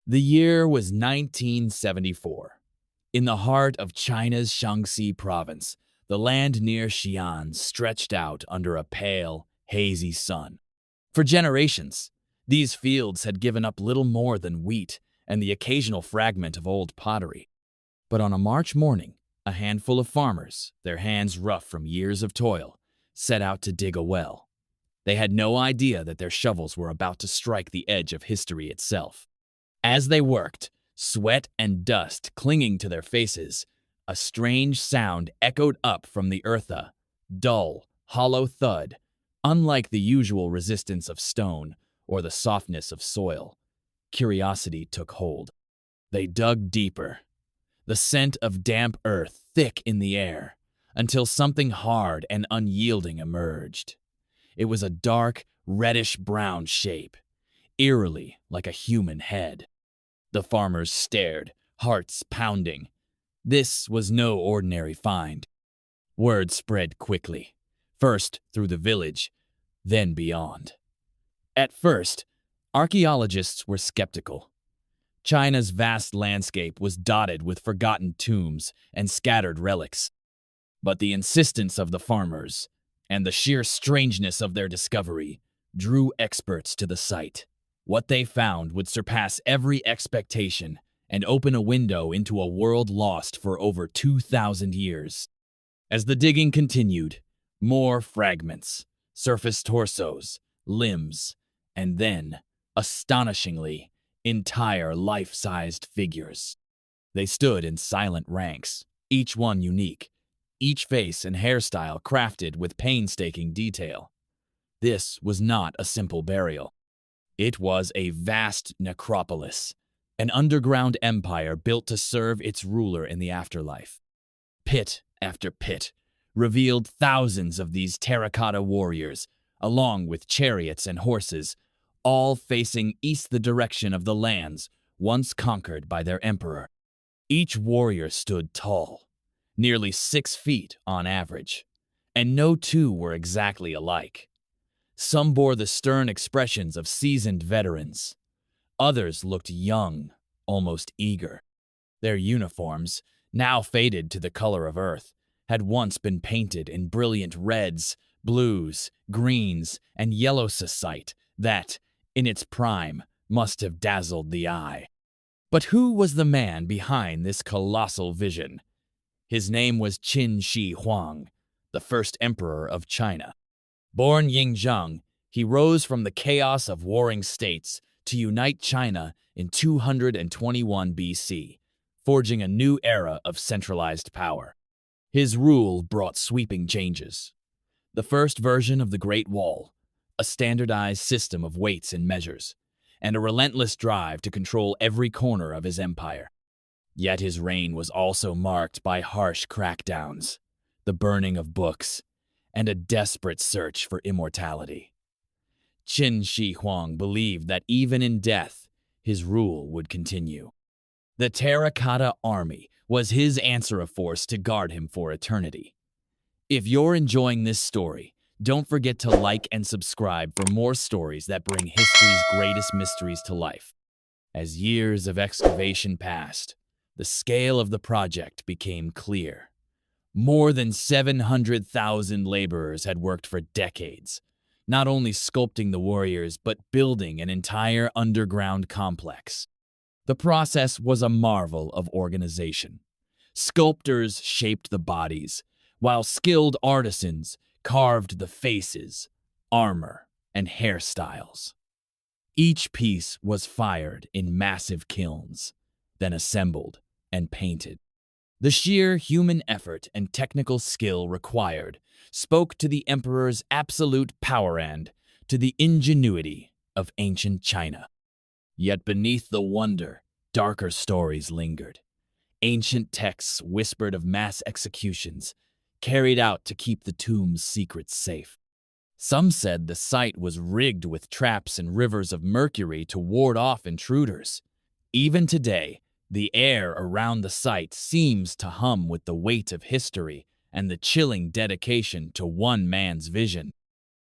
The year was 1974. In the heart of China's Shaanxi province, the land near Xi'an stretched out under a pale, hazy sun. For generations, these fields had given up little more than wheat and the occasional fragment of old pottery. But on a March morning, a handful of farmers, their hands rough from years of toil, set out to dig a well. They had no idea that their shovels were about to strike the edge of history itself. As they worked, sweat and dust clinging to their faces, a strange sound echoed up from the earth, a dull, hollow thud, unlike the usual resistance of stone or the softness of soil. Curiosity took hold. They dug deeper, the scent of damp earth thick in the air, until something hard and unyielding emerged. It was a dark, reddish-brown shape, eerily like a human head. The farmers stared, hearts pounding. This was no ordinary find. Word spread quickly, first through the village, then beyond. At first, archaeologists were skeptical. China's vast landscape was dotted with forgotten tombs and scattered relics. But the insistence of the farmers and the sheer strangeness of their discovery drew experts to the site. What they found would surpass every expectation and open a window into a world lost for over 2,000 years. As the digging continued, more fragments, surfaced torsos, limbs, and then, astonishingly, entire life-sized figures. They stood in silent ranks, each one unique, each face and hairstyle crafted with painstaking detail. This was not a simple burial. It was a vast necropolis, an underground empire built to serve its ruler in the afterlife. Pit after pit revealed thousands of these terracotta warriors, along with chariots and horses, all facing east, the direction of the lands once conquered by their emperor. Each warrior stood tall, nearly 6 feet on average, and no two were exactly alike. Some bore the stern expressions of seasoned veterans. Others looked young, almost eager. Their uniforms, now faded to the color of earth, had once been painted in brilliant reds, blues, greens, and yellowsite that, in its prime, must have dazzled the eye. But who was the man behind this colossal vision? His name was Qin Shi Huang, the first emperor of China. Born Yingzheng, he rose from the chaos of warring states to unite China in 221 BC, forging a new era of centralized power. His rule brought sweeping changes. The first version of the Great Wall, a standardized system of weights and measures, and a relentless drive to control every corner of his empire. Yet his reign was also marked by harsh crackdowns, the burning of books, and a desperate search for immortality. Qin Shi Huang believed that even in death, his rule would continue. The Terracotta Army was his answer of force to guard him for eternity. If you're enjoying this story, don't forget to like and subscribe for more stories that bring history's greatest mysteries to life. As years of excavation passed, the scale of the project became clear. More than 700,000 laborers had worked for decades, not only sculpting the warriors but building an entire underground complex. The process was a marvel of organization. Sculptors shaped the bodies, while skilled artisans carved the faces, armor, and hairstyles. Each piece was fired in massive kilns, then assembled and painted. The sheer human effort and technical skill required spoke to the emperor's absolute power and to the ingenuity of ancient China. Yet beneath the wonder, darker stories lingered. Ancient texts whispered of mass executions, carried out to keep the tomb's secrets safe. Some said the site was rigged with traps and rivers of mercury to ward off intruders. Even today, the air around the site seems to hum with the weight of history and the chilling dedication to one man's vision.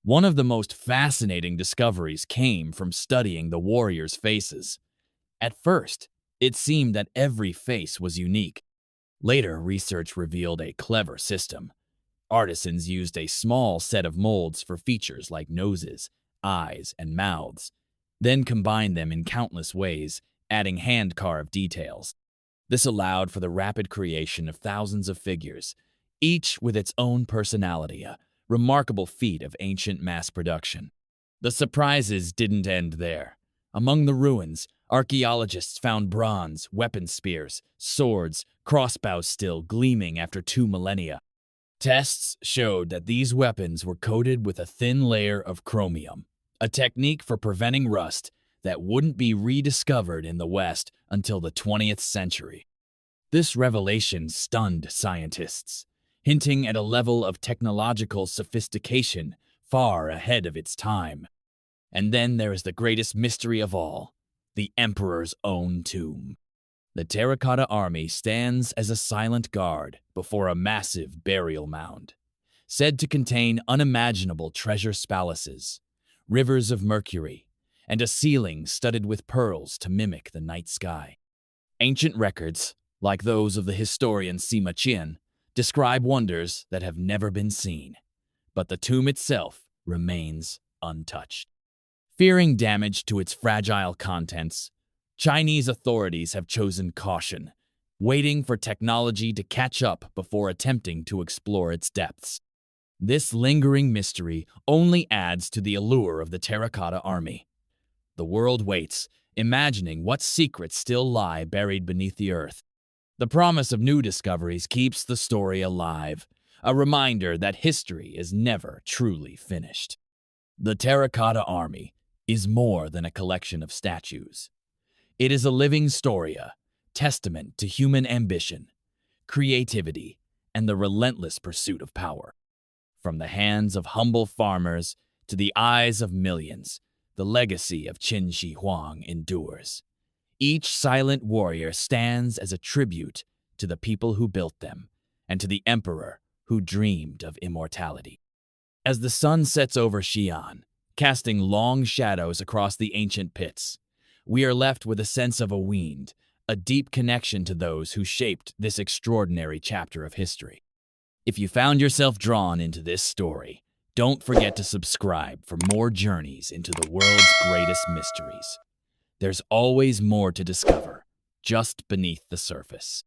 One of the most fascinating discoveries came from studying the warriors' faces. At first, it seemed that every face was unique. Later, research revealed a clever system. Artisans used a small set of molds for features like noses, eyes, and mouths, then combined them in countless ways, adding hand-carved details. This allowed for the rapid creation of thousands of figures, each with its own personality, a remarkable feat of ancient mass production. The surprises didn't end there. Among the ruins, archaeologists found bronze, weapon spears, swords, crossbows still gleaming after 2 millennia. Tests showed that these weapons were coated with a thin layer of chromium, a technique for preventing rust that wouldn't be rediscovered in the West until the 20th century. This revelation stunned scientists, hinting at a level of technological sophistication far ahead of its time. And then there is the greatest mystery of all, the Emperor's own tomb. The Terracotta Army stands as a silent guard before a massive burial mound, said to contain unimaginable treasure palaces, rivers of mercury, and a ceiling studded with pearls to mimic the night sky. Ancient records, like those of the historian Sima Qian, describe wonders that have never been seen, but the tomb itself remains untouched. Fearing damage to its fragile contents, Chinese authorities have chosen caution, waiting for technology to catch up before attempting to explore its depths. This lingering mystery only adds to the allure of the Terracotta Army. The world waits, imagining what secrets still lie buried beneath the earth. The promise of new discoveries keeps the story alive, a reminder that history is never truly finished. The Terracotta Army is more than a collection of statues. It is a living story, a testament to human ambition, creativity, and the relentless pursuit of power. From the hands of humble farmers to the eyes of millions, the legacy of Qin Shi Huang endures. Each silent warrior stands as a tribute to the people who built them and to the emperor who dreamed of immortality. As the sun sets over Xi'an, casting long shadows across the ancient pits, we are left with a sense of a deep connection to those who shaped this extraordinary chapter of history. If you found yourself drawn into this story, don't forget to subscribe for more journeys into the world's greatest mysteries. There's always more to discover, just beneath the surface.